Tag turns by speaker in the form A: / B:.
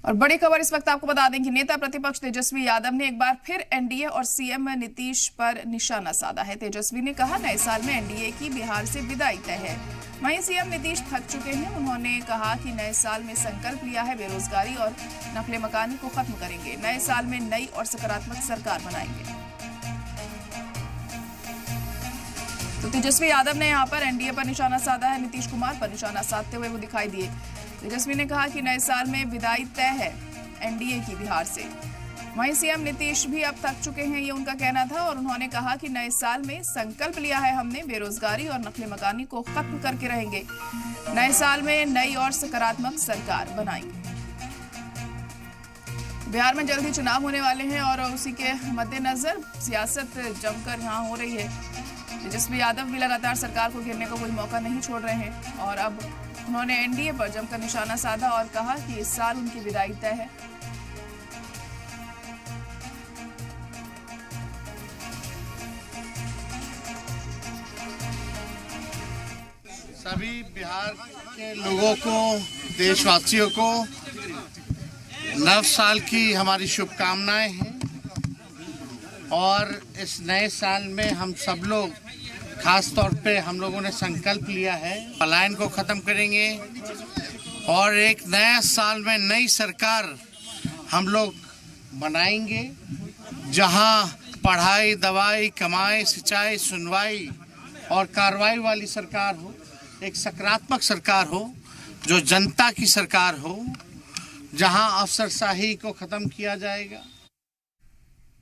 A: और बड़ी खबर इस वक्त आपको बता दें कि नेता प्रतिपक्ष तेजस्वी यादव ने एक बार फिर एनडीए और सीएम नीतीश पर निशाना साधा है। तेजस्वी ने कहा, नए साल में एनडीए की बिहार से विदाई तय है। वहीं सीएम नीतीश थक चुके हैं। उन्होंने कहा कि नए साल में संकल्प लिया है, बेरोजगारी और नकले मकानी को खत्म करेंगे। नए साल में नई और सकारात्मक सरकार बनाएंगे। तो तेजस्वी यादव ने यहां पर एनडीए पर निशाना साधा है। नीतीश कुमार पर निशाना साधते हुए वो दिखाई दिए। तेजस्वी ने कहा कि नए साल में विदाई तय है एनडीए की बिहार से। वहीं सीएम नीतीश भी अब थक चुके हैं, ये उनका कहना था। और उन्होंने कहा कि नए साल में संकल्प लिया है हमने, बेरोजगारी और नकली मकानी को खत्म करके रहेंगे। नए साल में नई और सकारात्मक सरकार बनाएंगे। बिहार में जल्द ही चुनाव होने वाले हैं और उसी के मद्देनजर सियासत जमकर यहाँ हो रही है। तेजस्वी यादव भी लगातार सरकार को घेरने का कोई मौका नहीं छोड़ रहे हैं और अब उन्होंने एनडीए पर जमकर निशाना साधा और कहा कि इस साल उनकी विदाई तय है।
B: सभी बिहार के लोगों को, देशवासियों को नव साल की हमारी शुभकामनाएं हैं। और इस नए साल में हम सब लोग, खास तौर पे हम लोगों ने संकल्प लिया है, पलायन को खत्म करेंगे और एक नया साल में नई सरकार हम लोग बनाएंगे, जहां पढ़ाई, दवाई, कमाई, सिंचाई, सुनवाई और कार्रवाई वाली सरकार हो, एक सकारात्मक सरकार हो, जो जनता की सरकार हो, जहां अफसरशाही को खत्म किया जाएगा।